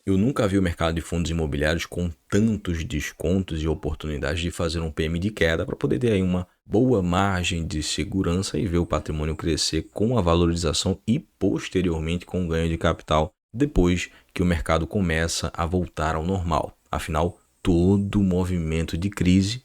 Eu nunca vi o mercado de fundos imobiliários com tantos descontos e oportunidades de fazer um PM de queda para poder ter aí uma boa margem de segurança e ver o patrimônio crescer com a valorização e posteriormente com o ganho de capital depois que o mercado começa a voltar ao normal. Afinal, todo movimento de crise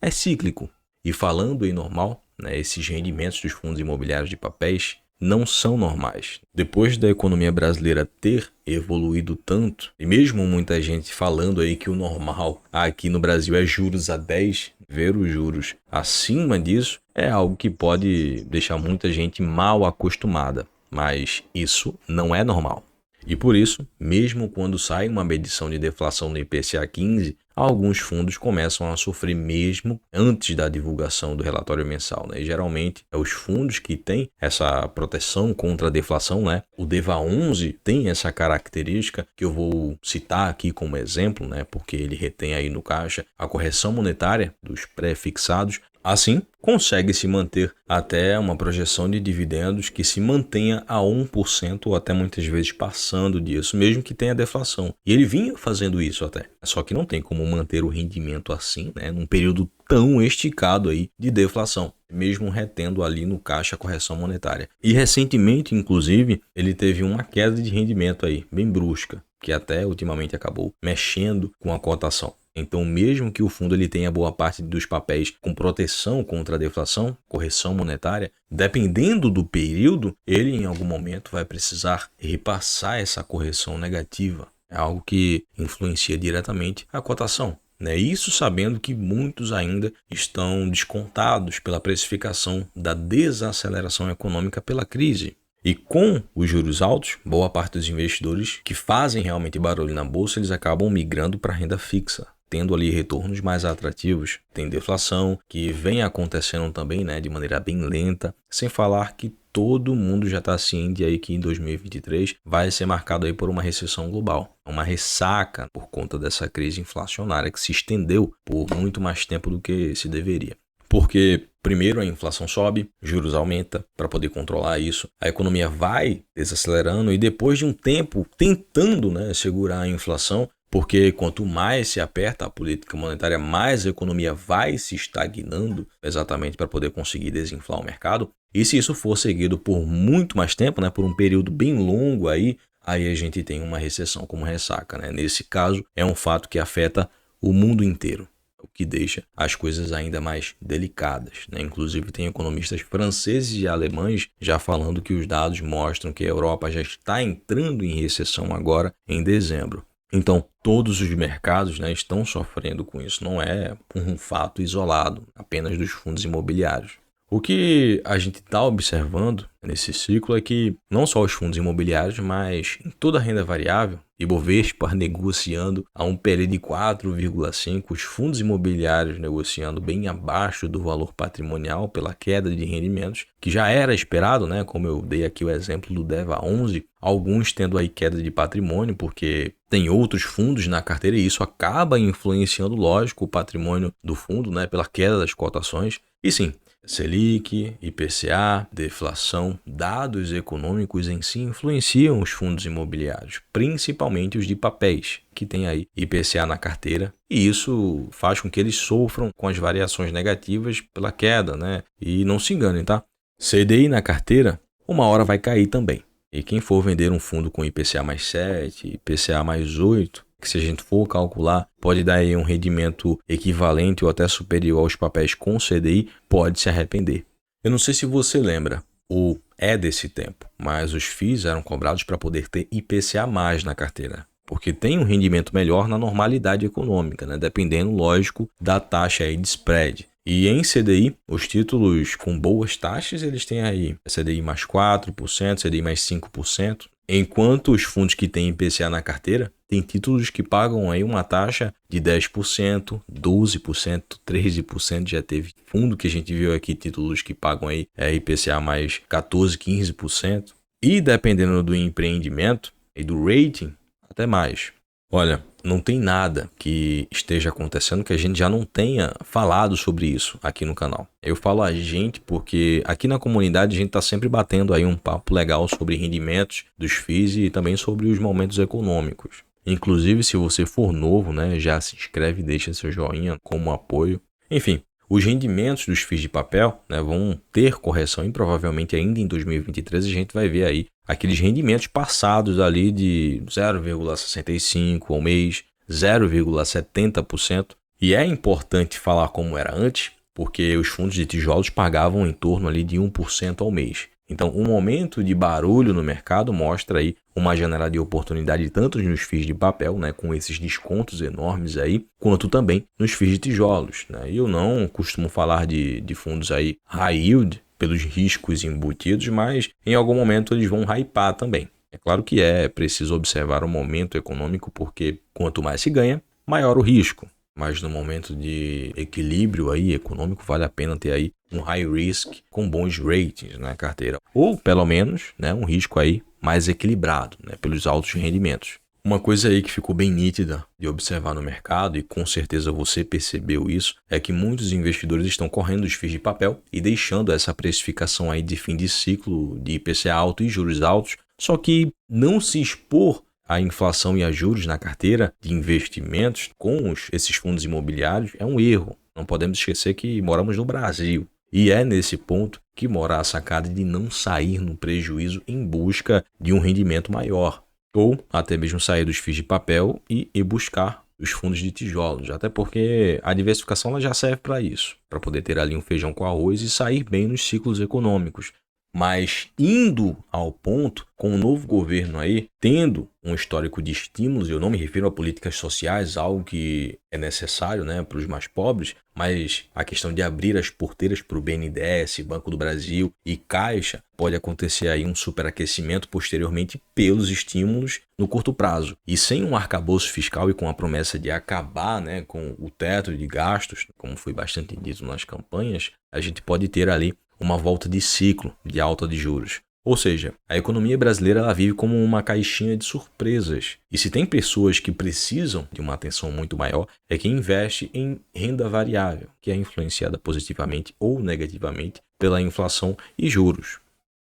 é cíclico. E falando em normal, né, esses rendimentos dos fundos imobiliários de papéis não são normais. Depois da economia brasileira ter evoluído tanto, e mesmo muita gente falando aí que o normal aqui no Brasil é juros a 10, ver os juros acima disso é algo que pode deixar muita gente mal acostumada, mas isso não é normal. E por isso, mesmo quando sai uma medição de deflação no IPCA 15, alguns fundos começam a sofrer mesmo antes da divulgação do relatório mensal, né? E geralmente é os fundos que têm essa proteção contra a deflação, né? O DEVA 11 tem essa característica que eu vou citar aqui como exemplo, né? Porque ele retém aí no caixa a correção monetária dos pré-fixados. Assim, consegue se manter até uma projeção de dividendos que se mantenha a 1% ou até muitas vezes passando disso, mesmo que tenha deflação. E ele vinha fazendo isso até. Só que não tem como manter o rendimento assim, né, num período tão esticado aí de deflação, mesmo retendo ali no caixa a correção monetária. E recentemente, inclusive, ele teve uma queda de rendimento aí, bem brusca, que até ultimamente acabou mexendo com a cotação. Então, mesmo que o fundo ele tenha boa parte dos papéis com proteção contra a deflação, correção monetária, dependendo do período, ele em algum momento vai precisar repassar essa correção negativa. É algo que influencia diretamente a cotação, né? Isso sabendo que muitos ainda estão descontados pela precificação da desaceleração econômica pela crise. E com os juros altos, boa parte dos investidores que fazem realmente barulho na bolsa, eles acabam migrando para a renda fixa, tendo ali retornos mais atrativos. Tem deflação, que vem acontecendo também, né, de maneira bem lenta, sem falar que todo mundo já está ciente aí que em 2023 vai ser marcado aí por uma recessão global, uma ressaca por conta dessa crise inflacionária que se estendeu por muito mais tempo do que se deveria. Porque primeiro a inflação sobe, juros aumenta para poder controlar isso, a economia vai desacelerando e depois de um tempo tentando, né, segurar a inflação, porque quanto mais se aperta a política monetária, mais a economia vai se estagnando exatamente para poder conseguir desinflar o mercado. E se isso for seguido por muito mais tempo, né, por um período bem longo aí a gente tem uma recessão como ressaca, né? Nesse caso, é um fato que afeta o mundo inteiro, o que deixa as coisas ainda mais delicadas, né? Inclusive tem economistas franceses e alemães já falando que os dados mostram que a Europa já está entrando em recessão agora em dezembro. Então, todos os mercados, né, estão sofrendo com isso, não é um fato isolado apenas dos fundos imobiliários. O que a gente está observando nesse ciclo é que não só os fundos imobiliários, mas em toda a renda variável, Ibovespa negociando a um PL de 4,5, os fundos imobiliários negociando bem abaixo do valor patrimonial pela queda de rendimentos, que já era esperado, né? Como eu dei aqui o exemplo do DEVA 11, alguns tendo aí queda de patrimônio, porque tem outros fundos na carteira e isso acaba influenciando, lógico, o patrimônio do fundo, né? Pela queda das cotações. E sim, Selic, IPCA, deflação, dados econômicos em si influenciam os fundos imobiliários, principalmente os de papéis, que tem aí IPCA na carteira, e isso faz com que eles sofram com as variações negativas pela queda, né? E não se enganem, tá? CDI na carteira, uma hora vai cair também. E quem for vender um fundo com IPCA mais 7, IPCA mais 8, que se a gente for calcular, pode dar aí um rendimento equivalente ou até superior aos papéis com CDI, pode se arrepender. Eu não sei se você lembra, ou é desse tempo, mas os FIIs eram cobrados para poder ter IPCA mais na carteira, porque tem um rendimento melhor na normalidade econômica, né? Dependendo, lógico, da taxa aí de spread. E em CDI, os títulos com boas taxas, eles têm aí CDI mais 4%, CDI mais 5%, enquanto os fundos que têm IPCA na carteira, tem títulos que pagam aí uma taxa de 10%, 12%, 13%, já teve fundo que a gente viu aqui, títulos que pagam aí IPCA mais 14%, 15%, e dependendo do empreendimento e do rating, até mais. Olha, não tem nada que esteja acontecendo que a gente já não tenha falado sobre isso aqui no canal. Eu falo a gente porque aqui na comunidade a gente está sempre batendo aí um papo legal sobre rendimentos dos FIIs e também sobre os momentos econômicos. Inclusive, se você for novo, né, já se inscreve e deixa seu joinha como apoio. Enfim, os rendimentos dos FIIs de papel, né, vão ter correção e provavelmente ainda em 2023 a gente vai ver aí aqueles rendimentos passados ali de 0,65 ao mês, 0,70%. E é importante falar como era antes, porque os fundos de tijolos pagavam em torno ali de 1% ao mês. Então, um momento de barulho no mercado mostra aí uma janela de oportunidade tanto nos FIIs de papel, né, com esses descontos enormes aí, quanto também nos FIIs de tijolos, né? E eu não costumo falar de fundos aí high yield pelos riscos embutidos, mas em algum momento eles vão hypar também. É claro que é preciso observar o momento econômico, porque quanto mais se ganha, maior o risco. Mas no momento de equilíbrio aí econômico, vale a pena ter aí um high risk com bons ratings na carteira. Ou, pelo menos, né, um risco aí mais equilibrado, né, pelos altos rendimentos. Uma coisa aí que ficou bem nítida de observar no mercado, e com certeza você percebeu isso, é que muitos investidores estão correndo os FIIs de papel e deixando essa precificação aí de fim de ciclo de IPCA alto e juros altos, só que não se expor a inflação e a juros na carteira de investimentos com esses fundos imobiliários é um erro. Não podemos esquecer que moramos no Brasil. E é nesse ponto que mora a sacada de não sair no prejuízo em busca de um rendimento maior. Ou até mesmo sair dos FIIs de papel e buscar os fundos de tijolos. Até porque a diversificação ela já serve para isso. Para poder ter ali um feijão com arroz e sair bem nos ciclos econômicos. Mas indo ao ponto, com o novo governo aí, tendo um histórico de estímulos, eu não me refiro a políticas sociais, algo que é necessário, né, para os mais pobres, mas a questão de abrir as porteiras para o BNDES, Banco do Brasil e Caixa, pode acontecer aí um superaquecimento posteriormente pelos estímulos no curto prazo. E sem um arcabouço fiscal e com a promessa de acabar, né, com o teto de gastos, como foi bastante dito nas campanhas, a gente pode ter ali uma volta de ciclo de alta de juros. Ou seja, a economia brasileira ela vive como uma caixinha de surpresas. E se tem pessoas que precisam de uma atenção muito maior, é quem investe em renda variável, que é influenciada positivamente ou negativamente pela inflação e juros.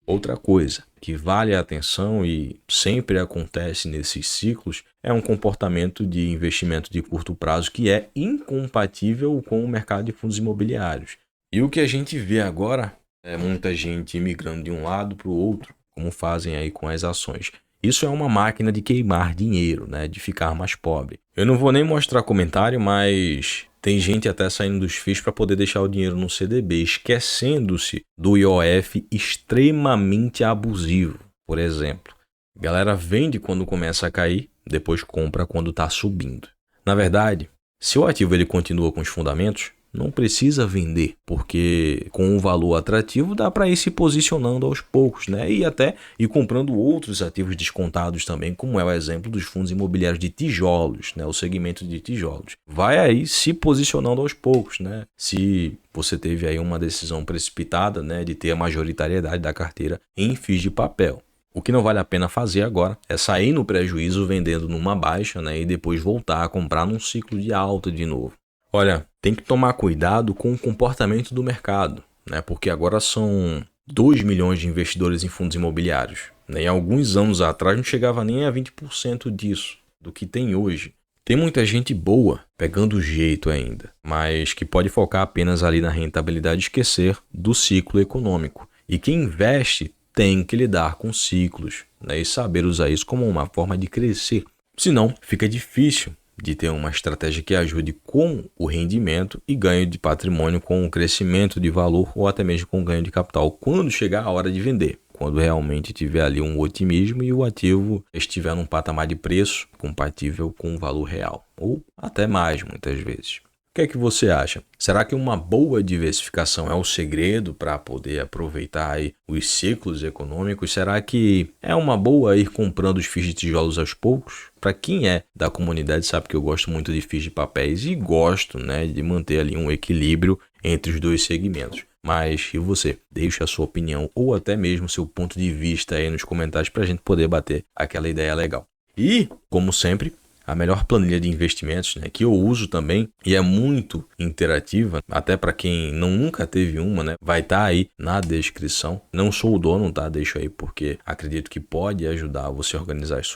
Outra coisa que vale a atenção e sempre acontece nesses ciclos é um comportamento de investimento de curto prazo que é incompatível com o mercado de fundos imobiliários. E o que a gente vê agora é muita gente migrando de um lado para o outro, como fazem aí com as ações. Isso é uma máquina de queimar dinheiro, né? De ficar mais pobre. Eu não vou nem mostrar comentário, mas tem gente até saindo dos FIIs para poder deixar o dinheiro no CDB, esquecendo-se do IOF extremamente abusivo. Por exemplo, a galera vende quando começa a cair, depois compra quando está subindo. Na verdade, se o ativo ele continua com os fundamentos, não precisa vender, porque com um valor atrativo dá para ir se posicionando aos poucos, né? E até ir comprando outros ativos descontados também, como é o exemplo dos fundos imobiliários de tijolos, né? O segmento de tijolos. Vai aí se posicionando aos poucos, né? Se você teve aí uma decisão precipitada, né, de ter a majoritariedade da carteira em FIIs de papel. O que não vale a pena fazer agora é sair no prejuízo vendendo numa baixa, né, e depois voltar a comprar num ciclo de alta de novo. Olha, tem que tomar cuidado com o comportamento do mercado, né? Porque agora são 2 milhões de investidores em fundos imobiliários, né? E alguns anos atrás não chegava nem a 20% disso, do que tem hoje. Tem muita gente boa pegando o jeito ainda, mas que pode focar apenas ali na rentabilidade e esquecer do ciclo econômico. E quem investe tem que lidar com ciclos, né? E saber usar isso como uma forma de crescer. Senão, fica difícil de ter uma estratégia que ajude com o rendimento e ganho de patrimônio com o crescimento de valor ou até mesmo com ganho de capital quando chegar a hora de vender, quando realmente tiver ali um otimismo e o ativo estiver num patamar de preço compatível com o valor real, ou até mais muitas vezes. O que é que você acha? Será que uma boa diversificação é o segredo para poder aproveitar aí os ciclos econômicos? Será que é uma boa ir comprando os FIIs de tijolos aos poucos? Para quem é da comunidade sabe que eu gosto muito de FIIs de papéis e gosto, né, de manter ali um equilíbrio entre os dois segmentos. Mas e você? Deixe a sua opinião ou até mesmo seu ponto de vista aí nos comentários para a gente poder bater aquela ideia legal. E, como sempre, a melhor planilha de investimentos, né, que eu uso também e é muito interativa, até para quem nunca teve uma, né, vai estar aí na descrição. Não sou o dono, tá? Deixo aí porque acredito que pode ajudar você a organizar as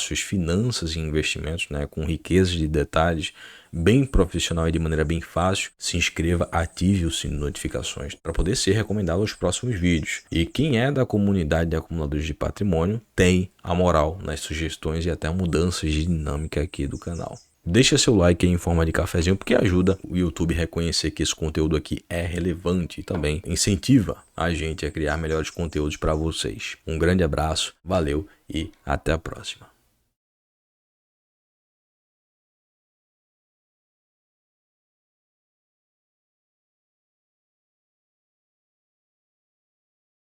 suas finanças e investimentos, né, com riqueza de detalhes, bem profissional e de maneira bem fácil. Se inscreva, ative o sino de notificações para poder ser recomendado aos próximos vídeos. E quem é da comunidade de acumuladores de patrimônio tem a moral nas sugestões e até mudanças de dinâmica aqui do canal. Deixa seu like aí em forma de cafezinho, porque ajuda o YouTube a reconhecer que esse conteúdo aqui é relevante e também incentiva a gente a criar melhores conteúdos para vocês. Um grande abraço, valeu e até a próxima.